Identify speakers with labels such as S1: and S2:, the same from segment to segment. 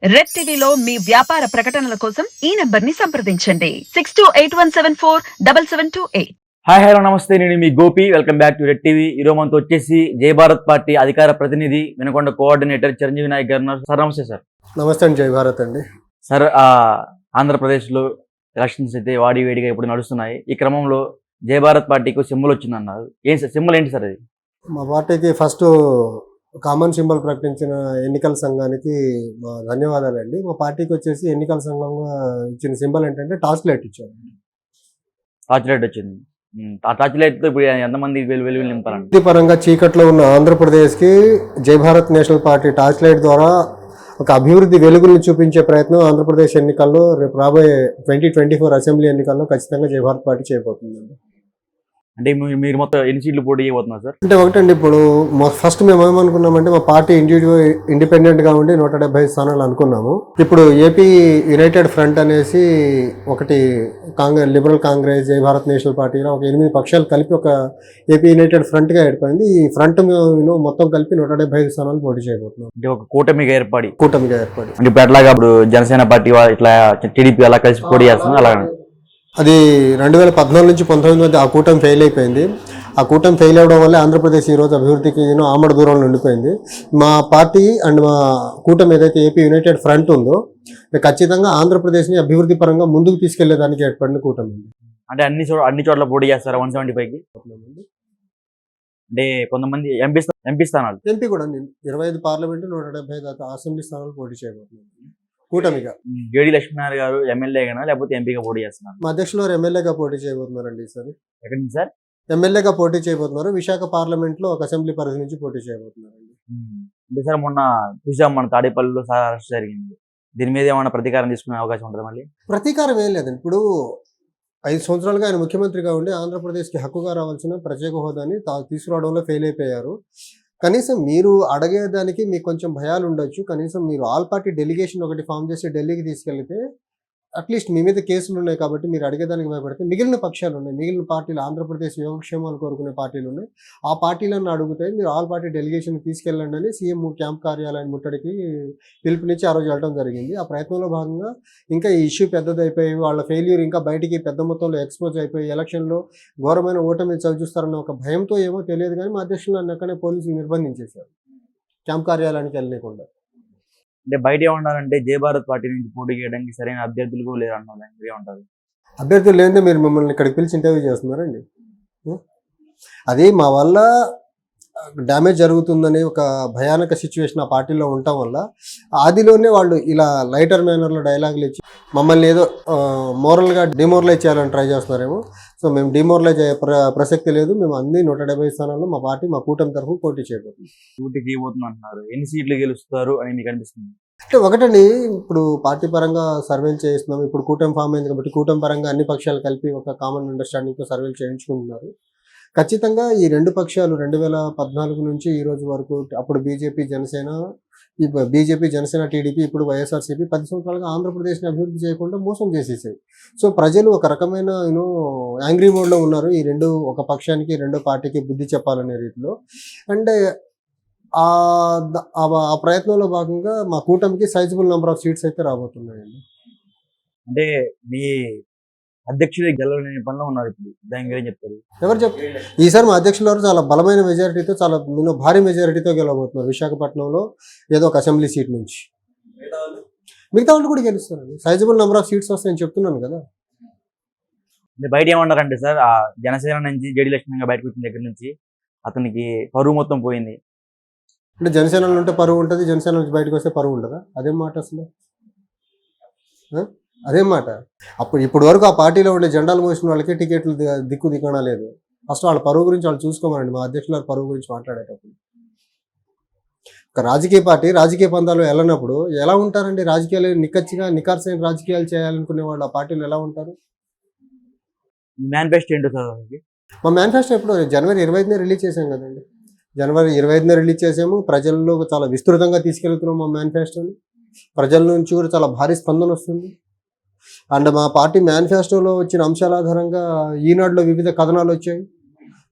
S1: Red టీవీలో మీ వ్యాపార ప్రకటనల కోసం ఈ నంబర్ ని సంప్రదించండి 6281747728.
S2: హాయ్ హలో నమస్తే, నేను మీ Gopi. Welcome back to Red TV. ఈరోజు మనతో వచ్చేసి జై భారత్ పార్టీ అధికార ప్రతినిధి వినకొండ కోఆర్డినేటర్ చిరంజీవి నాయక్ గారు ఉన్నారు. సార్ నమస్తే. సార్
S3: నమస్తే అండి. జై భారత్ అండి.
S2: సార్, ఆంధ్రప్రదేశ్లో ఎలక్షన్స్ అయితే వాడి వేడిగా ఇప్పుడు నడుస్తున్నాయి. ఈ క్రమంలో జై భారత్ పార్టీకి సింబల్ వచ్చిందన్నారు. ఏం సార్ సింబల్, ఏంటి సార్ అది?
S3: మా పార్టీకి ఫస్ట్ కామన్ సింబల్ ప్రకటించిన ఎన్నికల సంఘానికి మా ధన్యవాదాలండి. మా పార్టీకి వచ్చేసి ఎన్నికల సంఘంగా ఇచ్చిన సింబల్ ఏంటంటే టార్చ్ లైట్ ఇచ్చారు.
S2: టార్చ్ లైట్ వచ్చింది. ఆ టార్చ్ లైట్ తో ఇప్పుడు ఎంతమంది వెలుగు నింపాలండి?
S3: పరంగా చీకట్లో ఉన్న ఆంధ్రప్రదేశ్కి జై Bharat national party torch light ద్వారా ఒక అభివృద్ధి వెలుగుని చూపించే ప్రయత్నం ఆంధ్రప్రదేశ్ ఎన్నికల్లో రేపు రాబోయే 2024 అసెంబ్లీ ఎన్నికల్లో ఖచ్చితంగా జై భారత్ పార్టీ చేయబోతుందండి.
S2: అంటే మీరు మొత్తం ఎన్ని సీట్లు పోటీ చేయబోతున్నారు సార్?
S3: అంటే ఒకటండి, ఇప్పుడు ఫస్ట్ మేము ఏమనుకున్నామంటే మా పార్టీ ఇండిపెండెంట్గా ఉండి 175 స్థానాలు అనుకున్నాము. ఇప్పుడు ఏపీ యునైటెడ్ ఫ్రంట్ అనేసి ఒకటి లిబరల్ కాంగ్రెస్, జై భారత్ నేషనల్ పార్టీలో ఒక 8 పక్షాలు కలిపి ఒక ఏపీ యునైటెడ్ ఫ్రంట్గా ఏర్పడింది. ఈ ఫ్రంట్ మొత్తం కలిపి 175 స్థానాలు పోటీ చేయబోతున్నాం.
S2: అంటే ఒక కూటమిగా ఏర్పడి
S3: అంటే
S2: ఇప్పుడు ఎట్లాగా ఇప్పుడు జనసేన పార్టీ ఇట్లా టీడీపీ అలా కలిసి పోటీ చేస్తున్నారు అలా?
S3: అది 2014 నుంచి 19 మధ్య ఆ కూటమి ఫెయిల్ అయిపోయింది. ఆ కూటమి ఫెయిల్ అవ్వడం వల్ల ఆంధ్రప్రదేశ్ ఈరోజు అభివృద్ధికి ఆమడ దూరంలో ఉండిపోయింది. మా పార్టీ అండ్ మా కూటమి ఏదైతే ఏపీ యునైటెడ్ ఫ్రంట్ ఉందో ఖచ్చితంగా ఆంధ్రప్రదేశ్ని అభివృద్ధి పరంగా ముందుకు తీసుకెళ్లేదానికి ఏర్పడిన కూటమి.
S2: అంటే అన్ని చోట్ల పోటీ చేస్తారా 175కి? అంటే కొంతమంది ఎంపీ స్థానాలు,
S3: ఎంపీ కూడా 25 పార్లమెంటు, 175 అసెంబ్లీ స్థానాలు పోటీ చేయబోతున్నాం కూటమిగా.
S2: జేడి లక్ష్మీనారాయణ గారు ఎమ్మెల్యేగా లేకపోతే ఎంపీగా పోటీ చేస్తున్నారు?
S3: మా అధ్యక్షులు వారు ఎమ్మెల్యేగా పోటీ చేయబోతున్నారండి. ఈసారి
S2: ఎక్కడి నుంచి సార్?
S3: ఎమ్మెల్యేగా పోటీ చేయబోతున్నారు. విశాఖ పార్లమెంట్ లో ఒక అసెంబ్లీ పరిధి నుంచి పోటీ చేయబోతున్నారండి.
S2: అంటే సార్ మొన్న చూసాం, మన తాడేపల్లిలో సార్ అరెస్ట్ జరిగింది. దీని మీద ఏమైనా ప్రతీకారం తీసుకునే అవకాశం ఉంటుంది? మళ్ళీ
S3: ప్రతీకారం ఏం లేదండి. ఇప్పుడు 5 సంవత్సరాలుగా ఆయన ముఖ్యమంత్రిగా ఉండి ఆంధ్రప్రదేశ్కి హక్కుగా రావాల్సిన ప్రత్యేక హోదాని తీసుకురావడంలో ఫెయిల్ అయిపోయారు. కనీసం మీరు అడిగేదానికి మీకు కొంచెం భయాలు ఉండొచ్చు. కనీసం మీరు ఆల్ పార్టీ డెలిగేషన్ ఒకటి ఫామ్ చేసి ఢిల్లీకి తీసుకెళ్తే అట్లీస్ట్ మీ మీద కేసులు ఉన్నాయి కాబట్టి మీరు అడిగేదానికి భయపడితే మిగిలిన పక్షాలు ఉన్నాయి, మిగిలిన పార్టీలు, ఆంధ్రప్రదేశ్ యోగక్షేమాలు కోరుకునే పార్టీలు ఉన్నాయి. ఆ పార్టీలను అడిగితే మీరు ఆల్ పార్టీ డెలిగేషన్ తీసుకెళ్ళండి అని సీఎం క్యాంప్ కార్యాలయం ముట్టడికి పిలుపునిచ్చి ఆ రోజు వెళ్ళడం జరిగింది. ఆ ప్రయత్నంలో భాగంగా ఇంకా ఈ ఇష్యూ పెద్దదైపోయి వాళ్ళ ఫెయిల్యూర్ ఇంకా బయటికి పెద్ద మొత్తంలో ఎక్స్పోజ్ అయిపోయి ఎలక్షన్లో ఘోరమైన ఓటమి చవిచూస్తారన్న ఒక భయంతో ఏమో తెలియదు కానీ మా అధ్యక్షులు అక్కడనే పోలీసులు నిర్బంధించేశారు క్యాంప్ కార్యాలయానికి వెళ్ళలేకుండా.
S2: అంటే బయట ఏమన్నారంటే జై భారత్ పార్టీ నుంచి పోటీ చేయడానికి సరైన అభ్యర్థులు లేరు అన్నారు. ఏమంటారు?
S3: అభ్యర్థులు లేదే మీరు మమ్మల్ని ఇక్కడికి పిలిచి ఇంటర్వ్యూ చేస్తున్నారండి. అది మా వల్ల డ్యామేజ్ జరుగుతుందని ఒక భయానక సిచ్యువేషన్ ఆ పార్టీలో ఉండటం వల్ల ఆదిలోనే వాళ్ళు ఇలా లైటర్ మేనర్లో డైలాగులు ఇచ్చి మమ్మల్ని ఏదో మోరల్గా డిమోరలైజ్ చేయాలని ట్రై చేస్తున్నారేమో. సో మేము డిమోరలైజ్ అయ్యే ప్రసక్తి లేదు. మేము అన్ని 170 స్థానాల్లో మా పార్టీ మా కూటమి తరఫున పోటీ చేయబోతుంది.
S2: అంటున్నారు. ఎన్ని సీట్లు గెలుస్తారు అని మీకు అనిపిస్తుంది?
S3: అంటే ఒకటండి, ఇప్పుడు పార్టీ పరంగా సర్వేలు చేయిస్తున్నాం. ఇప్పుడు కూటమి ఫామ్ అయింది కాబట్టి కూటమి పరంగా అన్ని పక్షాలు కలిపి ఒక కామన్ అండర్స్టాండింగ్తో సర్వేలు చేయించుకుంటున్నారు. ఖచ్చితంగా ఈ 2 పక్షాలు 2014 నుంచి ఈ రోజు వరకు అప్పుడు బీజేపీ జనసేన టీడీపీ, ఇప్పుడు వైఎస్ఆర్సీపీ 10 సంవత్సరాలుగా ఆంధ్రప్రదేశ్ని అభివృద్ధి చేయకుండా మోసం చేసేసాయి. సో ప్రజలు ఒక రకమైన యాంగ్రీ మోడ్లో ఉన్నారు. ఈ ఒక పక్షానికి రెండో పార్టీకి బుద్ధి చెప్పాలనే రీతిలో. అంటే ఆ ప్రయత్నంలో భాగంగా మా కూటమికి సైజబుల్ నెంబర్ ఆఫ్ సీట్స్ అయితే రాబోతున్నాయండి.
S2: అంటే మీ అధ్యక్షుడు గెలవలేని పనిలో ఉన్నారు ఇప్పుడు, దాని గురించి చెప్తారు?
S3: ఎవరు చెప్తారు? ఈసారి మా అధ్యక్షుల వారు చాలా బలమైన మెజారిటీతో, చాలా భారీ మెజారిటీతో గెలవబోతున్నారు విశాఖపట్నంలో ఏదో ఒక అసెంబ్లీ సీట్ నుంచి. మిగతా వాళ్ళు కూడా గెలుస్తారండి. సైజబుల్ నెంబర్ ఆఫ్ సీట్స్ వస్తాయని చెప్తున్నాను కదా.
S2: బయట ఏమన్నారంటే సార్, ఆ జనసేన నుంచి జేడి లక్ష్మణ్ బయటకు వచ్చిన దగ్గర నుంచి అతనికి పరువు మొత్తం పోయింది.
S3: అంటే జనసేనలో ఉంటే పరువు ఉంటుంది, జనసేన నుంచి బయటకు వస్తే పరువు ఉండదా? అదేం మాట అసలు? అదేం మాట? ఇప్పుడు వరకు ఆ పార్టీలో ఉండే జెండాలు మోసిన వాళ్ళకి టికెట్లు దిక్కు దిక్కడా లేదు. ఫస్ట్ వాళ్ళ పరువు గురించి వాళ్ళు చూసుకోమనండి. మా అధ్యక్షుల పరువు గురించి మాట్లాడేటప్పుడు ఒక రాజకీయ పార్టీ రాజకీయ పందాలు వెళ్ళినప్పుడు ఎలా ఉంటారండి? రాజకీయాలు నిఖర్సైన రాజకీయాలు చేయాలనుకునే వాళ్ళు ఆ పార్టీలు ఎలా ఉంటారు?
S2: మేనిఫెస్టో ఏంటో సార్?
S3: మా మేనిఫెస్టో ఎప్పుడు జనవరి 25నే రిలీజ్ చేసాం కదండి. జనవరి 25నే రిలీజ్ చేసాము. ప్రజల్లో చాలా విస్తృతంగా తీసుకెళ్తున్నాం మా మేనిఫెస్టోని. ప్రజల నుంచి కూడా చాలా భారీ స్పందన వస్తుంది. అండ్ మా పార్టీ మేనిఫెస్టోలో వచ్చిన అంశాల ఆధారంగా ఈనాడులో వివిధ కథనాలు వచ్చాయి.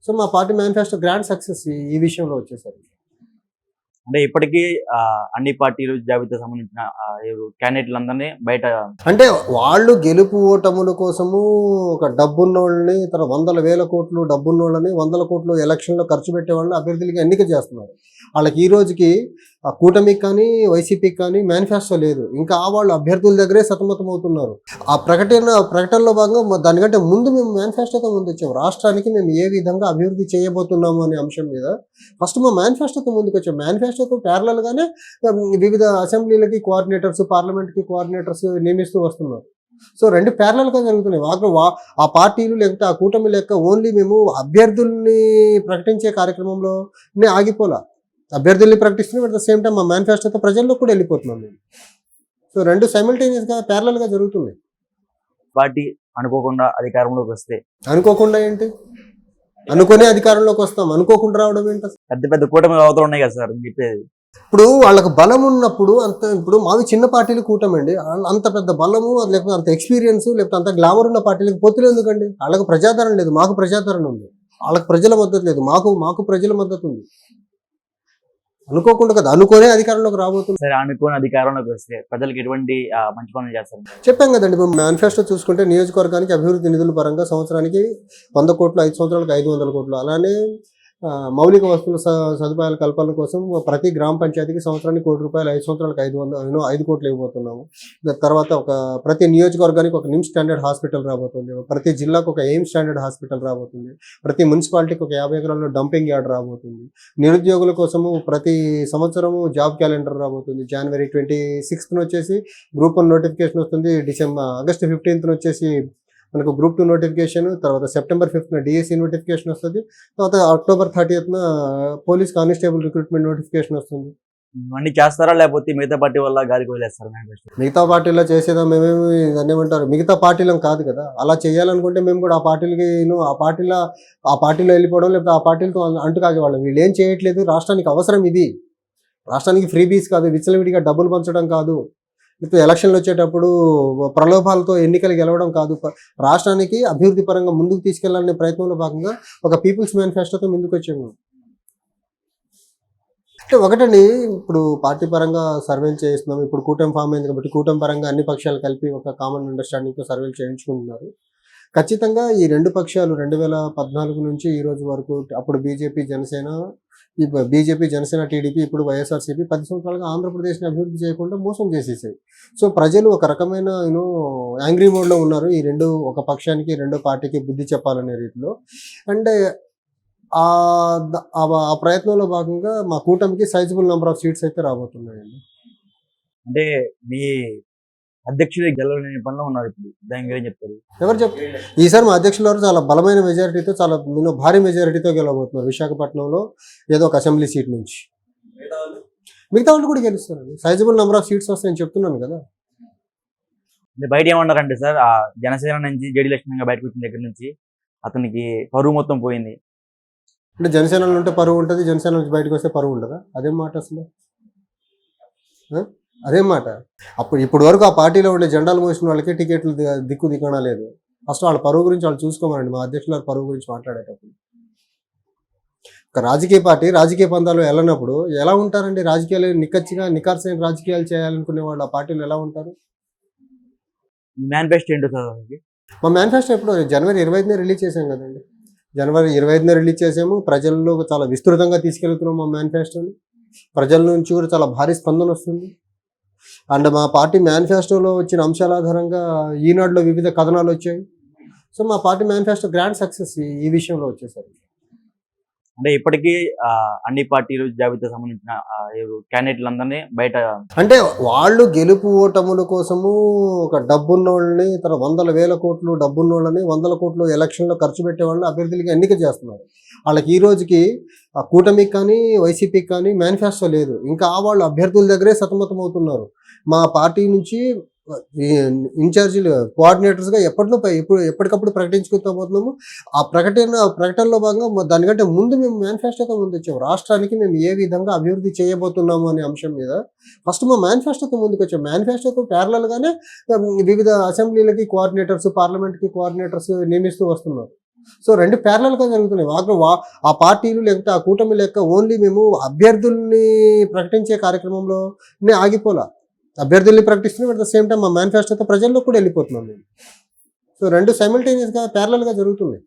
S3: సో మా పార్టీ మేనిఫెస్టో గ్రాండ్ సక్సెస్ ఈ విషయంలో వచ్చేసరికి.
S2: అంటే ఇప్పటికీ అన్ని పార్టీలు జాబితా సంబంధించిన క్యాండిడేట్లందరినీ బయట
S3: అంటే వాళ్ళు గెలుపు ఓటముల కోసము ఒక డబ్బున్నోళ్ళని తన వందల వేల కోట్లు డబ్బున్నోళ్ళని 100 కోట్లు ఎలక్షన్లో ఖర్చు పెట్టే వాళ్ళని అభ్యర్థులకి ఎన్నిక చేస్తున్నారు. వాళ్ళకి ఈ రోజుకి ఆ కూటమికి కానీ వైసీపీకి కానీ మేనిఫెస్టో లేదు. ఇంకా వాళ్ళు అభ్యర్థుల దగ్గరే సతమతం అవుతున్నారు. ఆ ప్రకటనలో భాగంగా దానికంటే ముందు మేము మేనిఫెస్టోతో ముందు వచ్చాము. రాష్ట్రానికి మేము ఏ విధంగా అభివృద్ధి చేయబోతున్నాము అనే అంశం మీద ఫస్ట్ మా మేనిఫెస్టోతో ముందుకు వచ్చాము. మేనిఫెస్టోతో ప్యారలల్గానే వివిధ అసెంబ్లీలకి కోఆర్డినేటర్స్, పార్లమెంట్కి కోఆర్డినేటర్స్ నియమిస్తూ వస్తున్నారు. సో రెండు ప్యారలల్గా జరుగుతున్నాయి. ఆ పార్టీలు లేకపోతే ఆ కూటమి లెక్క ఓన్లీ మేము అభ్యర్థుల్ని ప్రకటించే కార్యక్రమంలోనే ఆగిపోలా. అభ్యర్థుల్ని ప్రకటిస్తున్నాం, అట్ ద సేమ్ టైం మా మేనిఫెస్టోతో ప్రజల్లో కూడా వెళ్ళిపోతున్నాం మేము. సో రెండు సైమల్టేనియస్గా ప్యారలల్గా జరుగుతున్నాయి.
S2: పార్టీ అనుకోకుండా అధికారంలోకి వస్తే
S3: అనుకోకుండా ఏంటి? అనుకునే అధికారంలోకి వస్తాం, అనుకోకుండా రావడం ఏంటి?
S2: పెద్ద పెద్ద కూటమి అవతలు ఉన్నాయి కదా సార్ మీరు చెప్పేది.
S3: ఇప్పుడు వాళ్ళకి బలం ఉన్నప్పుడు ఇప్పుడు మావి చిన్న పార్టీలు కూటమి అండి. అంత పెద్ద బలము లేకపోతే అంత ఎక్స్పీరియన్స్ లేకపోతే అంత గ్లామర్ ఉన్న పార్టీలకు పొత్తులు ఎందుకండి? వాళ్ళకి ప్రజాదరణ లేదు, మాకు ప్రజాదరణ ఉంది. వాళ్ళకి ప్రజల మద్దతు లేదు, మాకు ప్రజల మద్దతు ఉంది. అనుకోకుండా కదా, అనుకోనే అధికారంలోకి రాబోతుంది.
S2: సరే, అనుకోని అధికారంలోకి వస్తే ప్రజలకు ఎటువంటి మంచి పనులు చేస్తారు?
S3: చెప్పాం కదండి, ఇప్పుడు మేనిఫెస్టో చూసుకుంటే నియోజకవర్గానికి అభివృద్ధి నిధుల పరంగా సంవత్సరానికి 100 కోట్లు, 5 సంవత్సరాలకు 500 కోట్లు, అలానే మౌలిక వస్తువుల సదుపాయాల కల్పన కోసం ప్రతి గ్రామ పంచాయతీకి సంవత్సరానికి ₹1 కోటి, 5 సంవత్సరాలకు 5 కోట్లు ఇవ్వబోతున్నాము. తర్వాత ప్రతి నియోజకవర్గానికి ఒక నిమ్స్ స్టాండర్డ్ హాస్పిటల్ రాబోతుంది. ప్రతి జిల్లాకు ఒక ఎయిమ్స్ స్టాండర్డ్ హాస్పిటల్ రాబోతుంది. ప్రతి మున్సిపాలిటీకి ఒక 50 ఎకరాల్లో డంపింగ్ యార్డ్ రాబోతుంది. నిరుద్యోగుల కోసము ప్రతి సంవత్సరము జాబ్ క్యాలెండర్ రాబోతుంది. జనవరి 26th వచ్చేసి గ్రూప్ 1 నోటిఫికేషన్ వస్తుంది. ఆగస్ట్ 15th వచ్చేసి మనకు గ్రూప్ 2 నోటిఫికేషన్, తర్వాత సెప్టెంబర్ 5th డిఎస్సి నోటిఫికేషన్ వస్తుంది. తర్వాత October 30th police constable recruitment notification వస్తుంది.
S2: ఇవన్నీ చేస్తారా లేకపోతే మిగతా పార్టీ వల్ల గాలికి వదిలేస్తారు మేనిఫెస్టో?
S3: మిగతా పార్టీలో చేసేదా మేమేమి ఏమంటారు, మిగతా పార్టీలం కాదు కదా. అలా చేయాలనుకుంటే మేము కూడా ఆ పార్టీలో వెళ్ళిపోవడం లేకపోతే ఆ పార్టీలతో అంటుకాగేవాళ్ళం. వీళ్ళు ఏం చేయట్లేదు, రాష్ట్రానికి అవసరం ఇది. రాష్ట్రానికి ఫ్రీ బీస్ కాదు, విచ్చలవిడిగా డబ్బులు పంచడం కాదు, ఇప్పుడు ఎలక్షన్లు వచ్చేటప్పుడు ప్రలోభాలతో ఎన్నికలు గెలవడం కాదు. రాష్ట్రానికి అభివృద్ధి పరంగా ముందుకు తీసుకెళ్లాలనే ప్రయత్నంలో భాగంగా ఒక పీపుల్స్ మేనిఫెస్టోతో ముందుకు వచ్చాము. అంటే ఒకటండి, ఇప్పుడు పార్టీ పరంగా సర్వేలు చేస్తున్నాం. ఇప్పుడు కూటమి ఫామ్ అయింది కాబట్టి కూటమి పరంగా అన్ని పక్షాలు కలిపి ఒక కామన్ అండర్స్టాండింగ్తో సర్వేలు చేయించుకుంటున్నారు. ఖచ్చితంగా ఈ రెండు పక్షాలు 2014 నుంచి ఈ రోజు వరకు, అప్పుడు బీజేపీ జనసేన టీడీపీ, ఇప్పుడు వైఎస్ఆర్సీపీ 10 సంవత్సరాలుగా ఆంధ్రప్రదేశ్ని అభివృద్ధి చేయకుండా మోసం చేసేసాయి. సో ప్రజలు ఒక రకమైన యాంగ్రీ మోడ్లో ఉన్నారు. ఈ రెండు, ఒక పక్షానికి రెండో పార్టీకి బుద్ధి చెప్పాలనే రీతిలో. అంటే ఆ ప్రయత్నంలో భాగంగా మా కూటమికి సైజబుల్ నెంబర్ ఆఫ్ సీట్స్ అయితే రాబోతున్నాయండి.
S2: అంటే మీ అధ్యక్షుడు గెలవలేని పనిలో ఉన్నారు ఇప్పుడు, దాని గురించి చెప్తారు?
S3: ఎవరు చెప్తారు? ఈసారి మా అధ్యక్షుల వారు చాలా బలమైన మెజారిటీతో, చాలా భారీ మెజారిటీతో గెలవబోతున్నారు. విశాఖపట్నంలో ఏదో ఒక అసెంబ్లీ సీట్ నుంచి. మిగతా వాళ్ళు కూడా గెలుస్తారండి. సైజబుల్ నెంబర్ ఆఫ్ సీట్స్ వస్తాయని చెప్తున్నాను కదా.
S2: బయట ఏమన్నారంటే సార్, ఆ జనసేన నుంచి జడి లక్ష్మణ్ బయటకు వచ్చిన దగ్గర నుంచి అతనికి పరువు మొత్తం పోయింది.
S3: అంటే జనసేనలో ఉంటే పరువు ఉంటుంది, జనసేన నుంచి బయటకు వస్తే పరువు ఉండదా? అదేం మాట అసలు? అదేం మాట? ఇప్పుడు వరకు ఆ పార్టీలో ఉండే జెండాలు మోసిన వాళ్ళకి టికెట్లు దిక్కు దిక్కడా లేదు. ఫస్ట్ వాళ్ళ పరువు గురించి వాళ్ళు చూసుకోమనండి. మా అధ్యక్షుల పరువు గురించి మాట్లాడేటప్పుడు ఒక రాజకీయ పార్టీ రాజకీయ పందాలు వెళ్ళినప్పుడు ఎలా ఉంటారండి? రాజకీయాలు నిఖార్సైన రాజకీయాలు చేయాలనుకునే వాళ్ళు ఆ పార్టీలు ఎలా ఉంటారు?
S2: మేనిఫెస్టో ఏంటో సార్?
S3: మా మేనిఫెస్టో ఎప్పుడు జనవరి 25నే రిలీజ్ చేసాం కదండి. జనవరి 25నే రిలీజ్ చేసాము. ప్రజల్లో చాలా విస్తృతంగా తీసుకెళ్తున్నాం మా మేనిఫెస్టోని. ప్రజల నుంచి కూడా చాలా భారీ స్పందన వస్తుంది. అండ్ మా పార్టీ మేనిఫెస్టోలో వచ్చిన అంశాల ఆధారంగా ఈనాడులో వివిధ కథనాలు వచ్చాయి. సో మా పార్టీ మేనిఫెస్టో గ్రాండ్ సక్సెస్ ఈ విషయంలో వచ్చేసరికి.
S2: అంటే ఇప్పటికీ అన్ని పార్టీలు జాబితా సంబంధించిన క్యాండిడేట్లందరినీ బయట,
S3: అంటే వాళ్ళు గెలుపు ఓటముల కోసము ఒక డబ్బున్నోళ్ళని తన వందల వేల కోట్లు డబ్బున్నోళ్ళని 100 కోట్లు ఎలక్షన్లో ఖర్చు పెట్టే వాళ్ళని అభ్యర్థులకి ఎన్నిక చేస్తున్నారు. వాళ్ళకి ఈ రోజుకి ఆ కూటమికి కానీ వైసీపీకి కానీ మేనిఫెస్టో లేదు. ఇంకా వాళ్ళు అభ్యర్థుల దగ్గరే సతమతం అవుతున్నారు. మా పార్టీ నుంచి ఇన్ఛార్జీలు కోఆర్డినేటర్స్గా ఎప్పటికప్పుడు ప్రకటించుకుంటూ పోతున్నాము. ఆ ప్రకటనలో భాగంగా దానికంటే ముందు మేము మేనిఫెస్టోతో ముందు వచ్చాము. రాష్ట్రానికి మేము ఏ విధంగా అభివృద్ధి చేయబోతున్నాము అనే అంశం మీద ఫస్ట్ మా మేనిఫెస్టోతో ముందుకు వచ్చాము. మేనిఫెస్టోతో ప్యారలల్గానే వివిధ అసెంబ్లీలకి కోఆర్డినేటర్స్, పార్లమెంట్కి కోఆర్డినేటర్స్ నియమిస్తూ వస్తున్నారు. సో రెండు ప్యారలల్గా జరుగుతున్నాయి. ఆ పార్టీలు లేకపోతే ఆ కూటమి లెక్క ఓన్లీ మేము అభ్యర్థుల్ని ప్రకటించే కార్యక్రమంలో ఆగిపోలా. అభ్యర్థుల్ని ప్రకటిస్తున్నాం, అట్ ద సేమ్ టైం మా మేనిఫెస్టోతో ప్రజల్లో కూడా వెళ్ళిపోతున్నాం మేము. సో రెండు సైమల్టేనియస్గా ప్యారలల్గా జరుగుతున్నాయి.